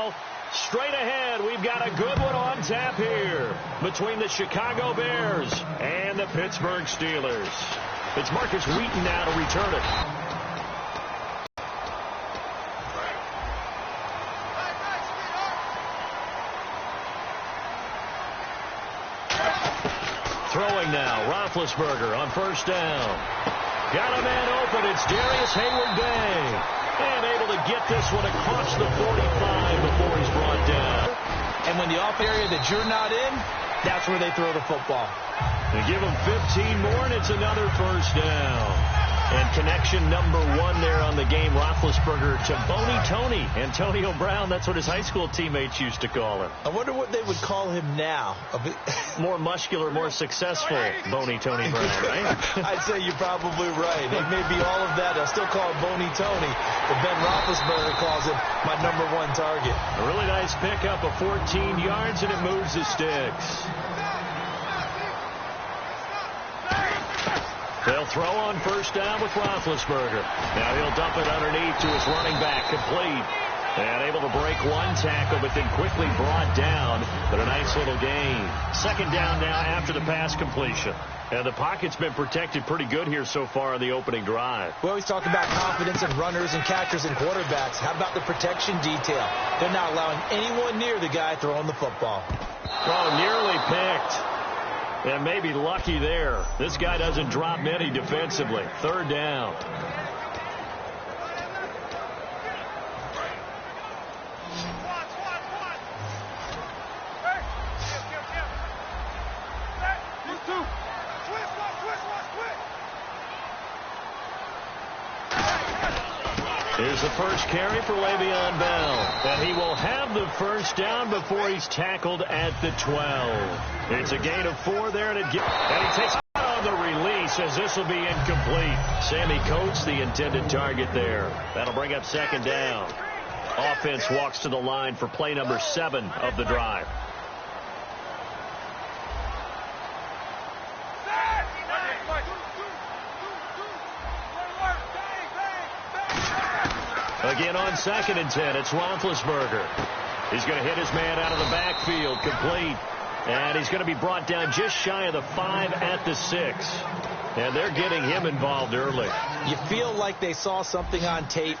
football. Straight ahead, we've got a good one on tap here between the Chicago Bears and the Pittsburgh Steelers. It's Marcus Wheaton now to return it. Throwing now, Roethlisberger on first down. Got a man open. It's Darius Hayward-Bay. And able to get this one across the 45 before he's brought down. And when the off area that you're not in, that's where they throw the football. They give him 15 more, and it's another first down. And connection number 1 there on the game, Roethlisberger to Boney Tony. Antonio Brown, that's what his high school teammates used to call him. I wonder what they would call him now. A bit more muscular, more successful Boney Tony Brown, right? I'd say you're probably right. It may be all of that. I'll still call him Boney Tony. But Ben Roethlisberger calls him my number 1 target. A really nice pickup of 14 yards, and it moves the sticks. They'll throw on first down with Roethlisberger. Now he'll dump it underneath to his running back, complete. And able to break one tackle, but then quickly brought down. But a nice little gain. Second down now after the pass completion. And the pocket's been protected pretty good here so far on the opening drive. We always talk about confidence in runners and catchers and quarterbacks. How about the protection detail? They're not allowing anyone near the guy throwing the football. Oh, nearly picked. And maybe lucky there. This guy doesn't drop many defensively. Third down. Here's the first carry for Le'Veon Bell. And he will have the first down before he's tackled at the 12. It's a gain of 4 there. And he takes it on the release as this will be incomplete. Sammy Coates, the intended target there. That'll bring up second down. Offense walks to the line for play number 7 of the drive. Again on 2nd and 10, it's Roethlisberger. He's going to hit his man out of the backfield, complete. And he's going to be brought down just shy of the 5 at the 6. And they're getting him involved early. You feel like they saw something on tape,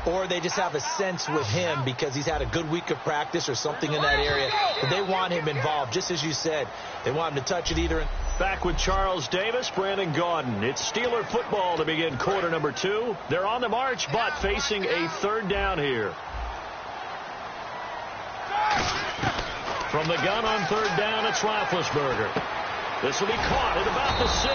or they just have a sense with him because he's had a good week of practice or something in that area. But they want him involved, just as you said. They want him to touch it either. Back with Charles Davis, Brandon Gaudin. It's Steeler football to begin quarter number 2. They're on the march, but facing a third down here. From the gun on third down, it's Roethlisberger. This will be caught at about the 6.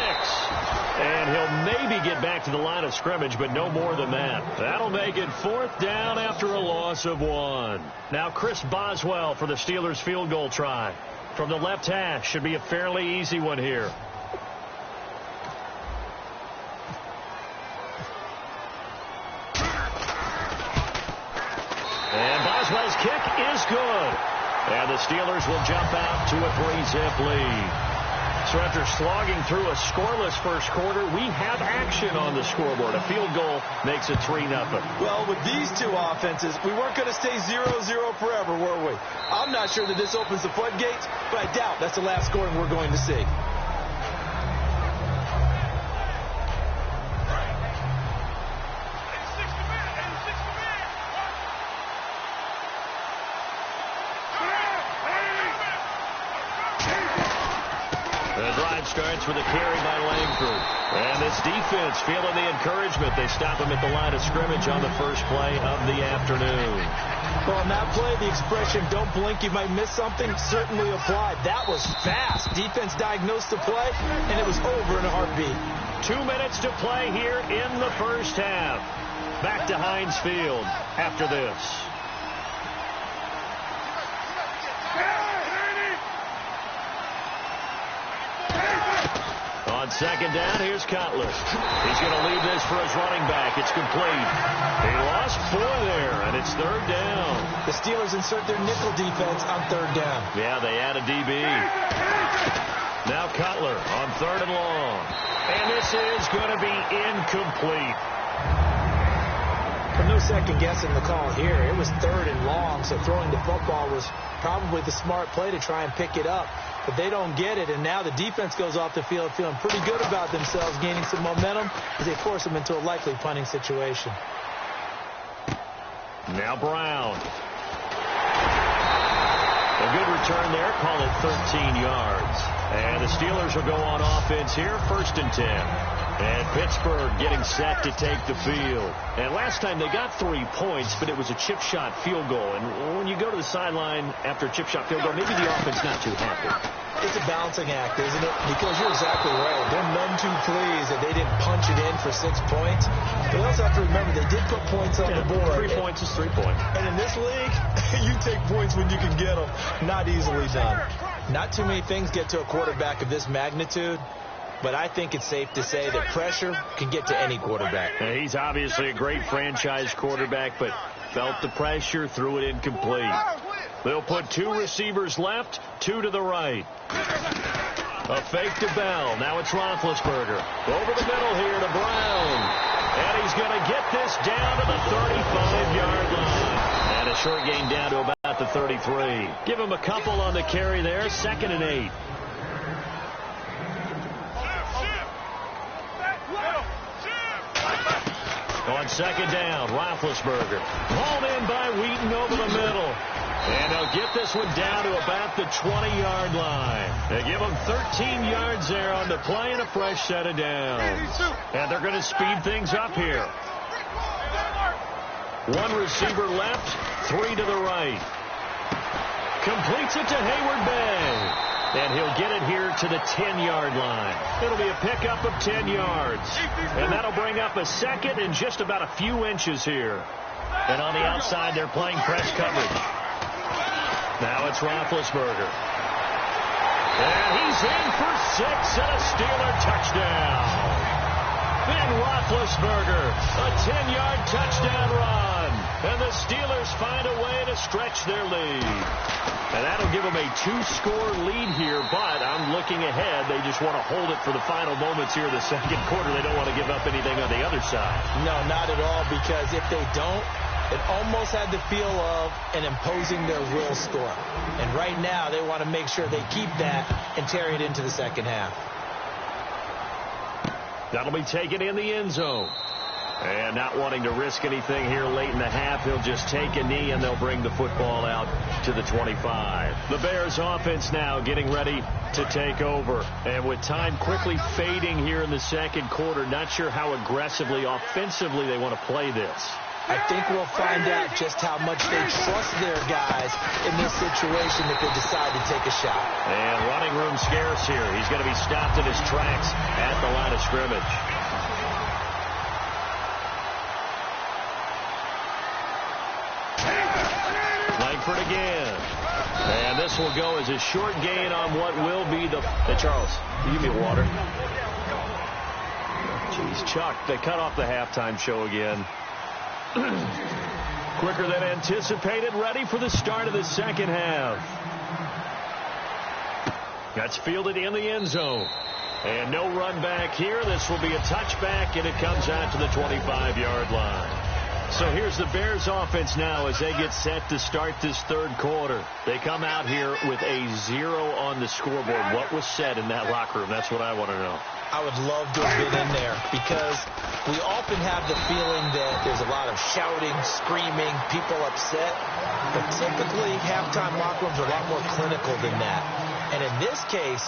And he'll maybe get back to the line of scrimmage, but no more than that. That'll make it 4th down after a loss of 1. Now Chris Boswell for the Steelers field goal try. From the left hash, should be a fairly easy one here. And Boswell's kick is good. And the Steelers will jump out to a 3-zip lead. So after slogging through a scoreless first quarter, we have action on the scoreboard. A field goal makes it 3-0. Well, with these two offenses, we weren't going to stay 0-0 forever, were we? I'm not sure that this opens the floodgates, but I doubt that's the last scoring we're going to see. Starts with a carry by Langford. And this defense feeling the encouragement. They stop him at the line of scrimmage on the first play of the afternoon. Well, on that play, the expression, don't blink, you might miss something, certainly applied. That was fast. Defense diagnosed the play, and it was over in a heartbeat. 2 minutes to play here in the first half. Back to Heinz Field after this. On second down, here's Cutler. He's going to leave this for his running back. It's complete. He lost 4 there, and it's third down. The Steelers insert their nickel defense on third down. Yeah, they add a DB. Now Cutler on 3rd and long. And this is going to be incomplete. From no second guessing the call here. It was 3rd and long, so throwing the football was probably the smart play to try and pick it up. But they don't get it, and now the defense goes off the field feeling pretty good about themselves, gaining some momentum as they force them into a likely punting situation. Now Brown. A good return there, call it 13 yards. And the Steelers will go on offense here, 1st and 10. And Pittsburgh getting set to take the field. And last time they got 3 points, but it was a chip shot field goal. And when you go to the sideline after a chip shot field goal, maybe the offense not too happy. It's a balancing act, isn't it? Because you're exactly right. They're none too pleased that they didn't punch it in for 6 points. But you also have to remember they did put points on the board. 3 points is 3 points. And in this league, you take points when you can get them. Not easily done. Not too many things get to a quarterback of this magnitude. But I think it's safe to say that pressure can get to any quarterback. He's obviously a great franchise quarterback, but felt the pressure, threw it incomplete. They'll put 2 receivers left, 2 to the right. A fake to Bell. Now it's Roethlisberger. Over the middle here to Brown. And he's going to get this down to the 35-yard line. And a short gain down to about the 33. Give him a couple on the carry there. 2nd and 8. On 2nd down, Roethlisberger. Hauled in by Wheaton over the middle. And they'll get this one down to about the 20-yard line. They give them 13 yards there on the play and a fresh set of downs. And they're going to speed things up here. 1 receiver left, 3 to the right. Completes it to Hayward-Bay. And he'll get it here to the 10-yard line. It'll be a pickup of 10 yards. And that'll bring up a 2nd and just about a few inches here. And on the outside, they're playing press coverage. Now it's Roethlisberger. And he's in for 6 and a Steeler touchdown. Ben Roethlisberger, a 10-yard touchdown run. And the Steelers find a way to stretch their lead. And that'll give them a 2-score lead here, but I'm looking ahead. They just want to hold it for the final moments here in the 2nd quarter. They don't want to give up anything on the other side. No, not at all, because if they don't, it almost had the feel of an imposing their will score. And right now, they want to make sure they keep that and carry it into the 2nd half. That'll be taken in the end zone. And not wanting to risk anything here late in the half, he'll just take a knee and they'll bring the football out to the 25. The Bears offense now getting ready to take over. And with time quickly fading here in the 2nd quarter, not sure how aggressively, offensively they want to play this. I think we'll find out just how much they trust their guys in this situation if they decide to take a shot. And running room scarce here. He's going to be stopped in his tracks at the line of scrimmage. Langford again. And this will go as a short gain on what will be the... Hey, Charles, give me water. Jeez, Chuck, they cut off the halftime show again. Quicker than anticipated, ready for the start of the 2nd half. That's fielded in the end zone. And no run back here. This will be a touchback, and it comes out to the 25-yard line. So here's the Bears offense now as they get set to start this 3rd quarter. They come out here with a 0 on the scoreboard. What was said in that locker room? That's what I want to know. I would love to have been in there because we often have the feeling that there's a lot of shouting, screaming, people upset. But typically, halftime locker rooms are a lot more clinical than that. And in this case,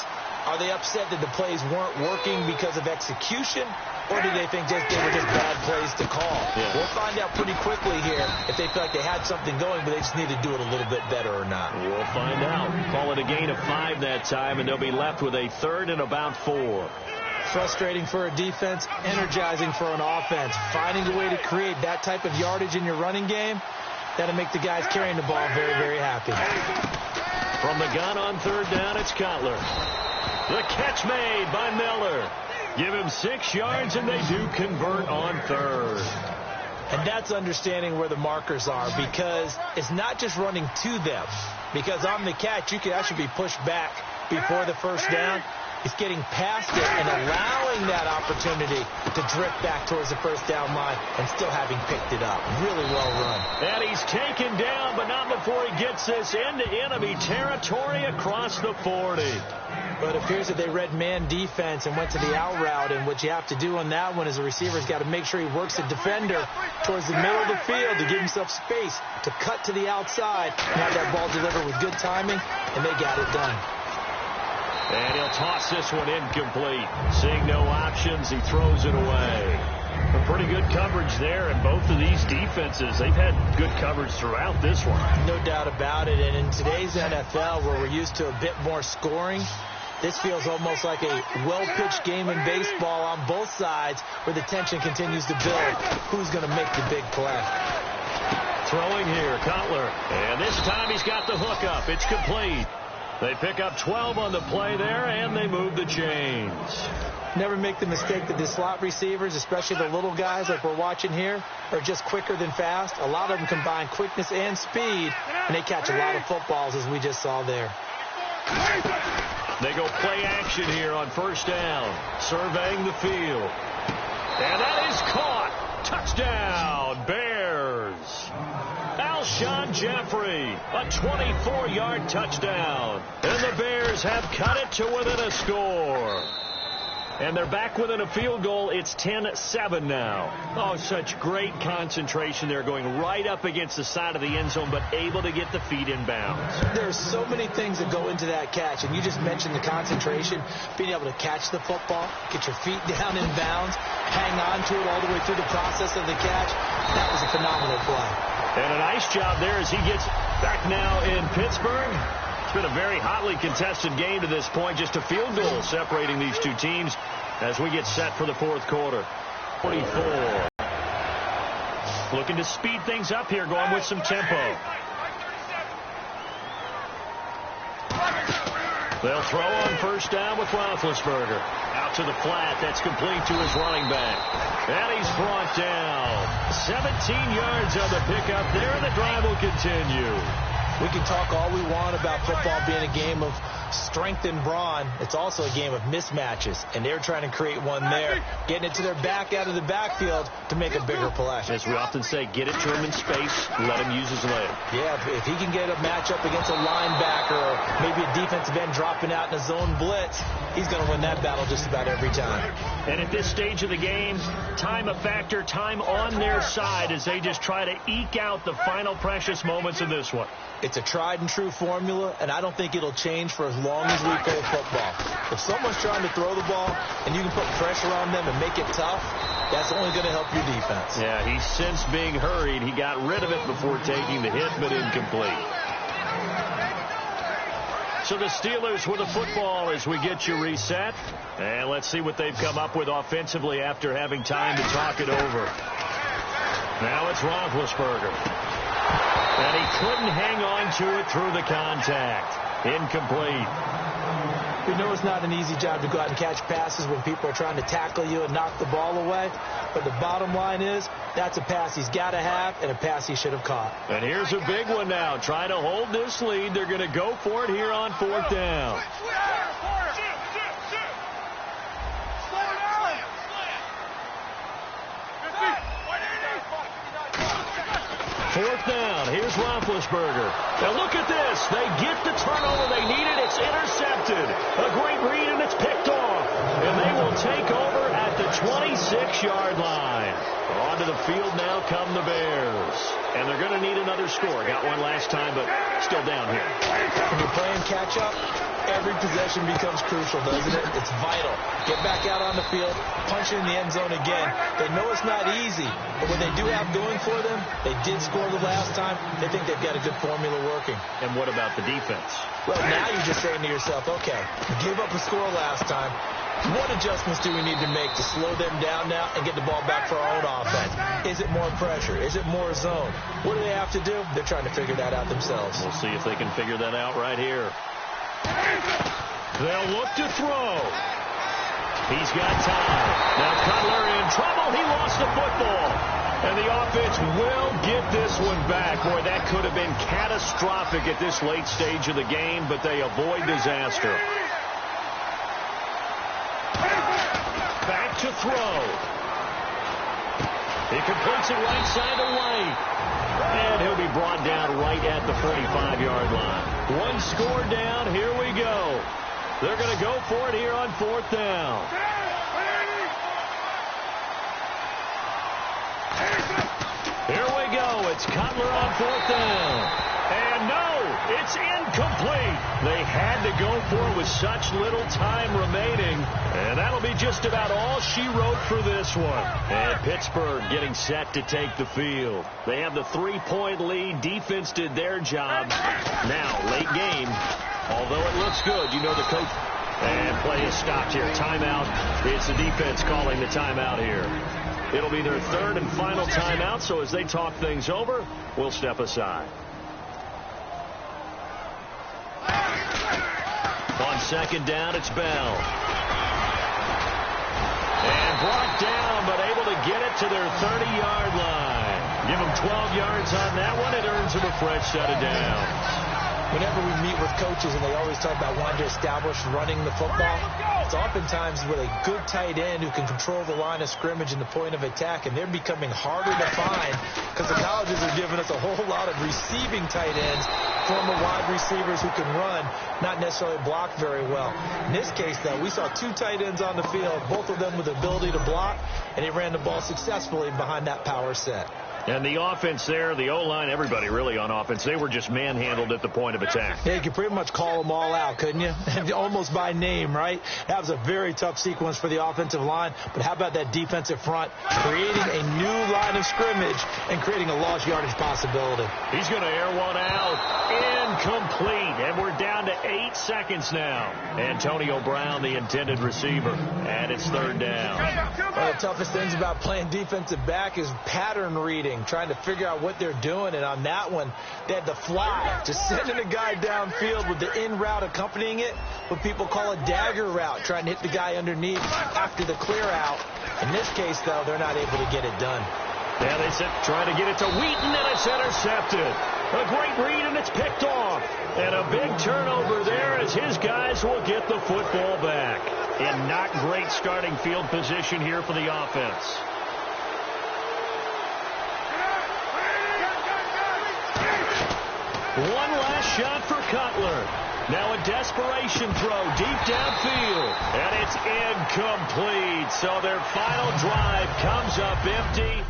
are they upset that the plays weren't working because of execution? Or do they think they were just bad plays to call? Yeah. We'll find out pretty quickly here if they feel like they had something going, but they just need to do it a little bit better or not. We'll find out. Call it a gain of 5 that time, and they'll be left with a 3rd and about 4. Frustrating for a defense, energizing for an offense. Finding a way to create that type of yardage in your running game, that'll make the guys carrying the ball very, very happy. From the gun on 3rd down, it's Cutler. The catch made by Miller. Give him 6 yards, and they do convert on 3rd. And that's understanding where the markers are, because it's not just running to them. Because on the catch, you can actually be pushed back before the 1st down. He's getting past it and allowing that opportunity to drift back towards the first down line and still having picked it up. Really well run. And he's taken down, but not before he gets this into enemy territory across the 40. But it appears that they read man defense and went to the out route, and what you have to do on that one is a receiver's got to make sure he works the defender towards the middle of the field to give himself space to cut to the outside and have that ball delivered with good timing, and they got it done. And he'll toss this one incomplete. Seeing no options, he throws it away. A pretty good coverage there, and both of these defenses, they've had good coverage throughout this one. No doubt about it, and in today's NFL, where we're used to a bit more scoring, this feels almost like a well-pitched game in baseball on both sides where the tension continues to build. Who's going to make the big play? Throwing here, Cutler. And this time he's got the hook up. It's complete. They pick up 12 on the play there, and they move the chains. Never make the mistake that the slot receivers, especially the little guys like we're watching here, are just quicker than fast. A lot of them combine quickness and speed, and they catch a lot of footballs, as we just saw there. They go play action here on first down, surveying the field. And that is caught. Touchdown, Bears. Alshon Jeffrey, a 24-yard touchdown. And the Bears have cut it to within a score. And they're back within a field goal. It's 10-7 now. Oh, such great concentration there, going right up against the side of the end zone, but able to get the feet in bounds. There's so many things that go into that catch, and you just mentioned the concentration, being able to catch the football, get your feet down in bounds, hang on to it all the way through the process of the catch. That was a phenomenal play. And a nice job there as he gets back now in Pittsburgh. It's been a very hotly contested game to this point. Just a field goal separating these two teams as we get set for the fourth quarter. 44. Looking to speed things up here, going with some tempo. They'll throw on first down with Roethlisberger. Out to the flat. That's complete to his running back. And he's brought down. 17 yards on the pickup there, and the drive will continue. We can talk all we want about football being a game of strength and brawn. It's also a game of mismatches, and they're trying to create one there, getting it to their back out of the backfield to make a bigger play. As we often say, get it to him in space, let him use his leg. Yeah, if he can get a matchup against a linebacker or maybe a defensive end dropping out in a zone blitz, he's going to win that battle just about every time. And at this stage of the game, time a factor, time on their side as they just try to eke out the final precious moments of this one. It's a tried-and-true formula, and I don't think it'll change for as long as we play football. If someone's trying to throw the ball and you can put pressure on them and make it tough, that's only going to help your defense. Yeah, he's since being hurried. He got rid of it before taking the hit, but incomplete. So the Steelers with the football as we get you reset. And let's see what they've come up with offensively after having time to talk it over. Now it's Roethlisberger. And he couldn't hang on to it through the contact. Incomplete. We know it's not an easy job to go out and catch passes when people are trying to tackle you and knock the ball away. But the bottom line is, that's a pass he's got to have and a pass he should have caught. And here's a big one now. Trying to hold this lead. They're going to go for it here on fourth down. Fourth down. Here's Roethlisberger. Now look at this. They get the turnover they needed. It's intercepted. A great read, and it's picked off. And they will take over at the 26-yard line. Onto the field now come the Bears. And they're going to need another score. Got one last time, but still down here. When you're playing catch-up, every possession becomes crucial, doesn't it? It's vital. Get back out on the field, punch in the end zone again. They know it's not easy, but what they do have going for them, they did score the last time. They think they've got a good formula working. And what about the defense? Well, now you're just saying to yourself, okay, give up a score last time. What adjustments do we need to make to slow them down now and get the ball back for our own offense? Is it more pressure? Is it more zone? What do they have to do? They're trying to figure that out themselves. We'll see if they can figure that out right here. They'll look to throw. He's got time. Now Cutler in trouble. He lost the football. And the offense will get this one back. Boy, that could have been catastrophic at this late stage of the game, but they avoid disaster. to throw. He completes it right side to White. And he'll be brought down right at the 45-yard line. One score down. Here we go. They're going to go for it here on 4th down. Here we go. It's Cutler on 4th down. And no, it's incomplete. They had to go for it with such little time remaining. And that'll be just about all she wrote for this one. And Pittsburgh getting set to take the field. They have the 3-point lead. Defense did their job. Now, late game, although it looks good, you know the coach. And play is stopped here. Timeout. It's the defense calling the timeout here. It'll be their 3rd and final timeout, so as they talk things over, we'll step aside. On 2nd down, it's Bell. And brought down, but able to get it to their 30-yard line. Give them 12 yards on that one. It earns them a fresh set of downs. Whenever we meet with coaches and they always talk about wanting to establish running the football, it's oftentimes with a good tight end who can control the line of scrimmage and the point of attack, and they're becoming harder to find because the colleges are giving us a whole lot of receiving tight ends, former wide receivers who can run, not necessarily block very well. In this case, though, we saw 2 tight ends on the field, both of them with the ability to block, and they ran the ball successfully behind that power set. And the offense there, the O-line, everybody really on offense, they were just manhandled at the point of attack. Yeah, you could pretty much call them all out, couldn't you? Almost by name, right? That was a very tough sequence for the offensive line. But how about that defensive front creating a new line of scrimmage and creating a lost yardage possibility? He's going to air one out. Incomplete. And we're down to 8 seconds now. Antonio Brown, the intended receiver. And it's 3rd down. One of the toughest things about playing defensive back is pattern reading, trying to figure out what they're doing. And on that one, they had the fly, just sending a guy downfield with the in route accompanying it, what people call a dagger route, trying to hit the guy underneath after the clear out. In this case, though, they're not able to get it done. Yeah, they said trying to get it to Wheaton, and it's intercepted. A great read, and it's picked off. And a big turnover there as his guys will get the football back. In not great starting field position here for the offense. One last shot for Cutler. Now a desperation throw deep downfield. And it's incomplete. So their final drive comes up empty.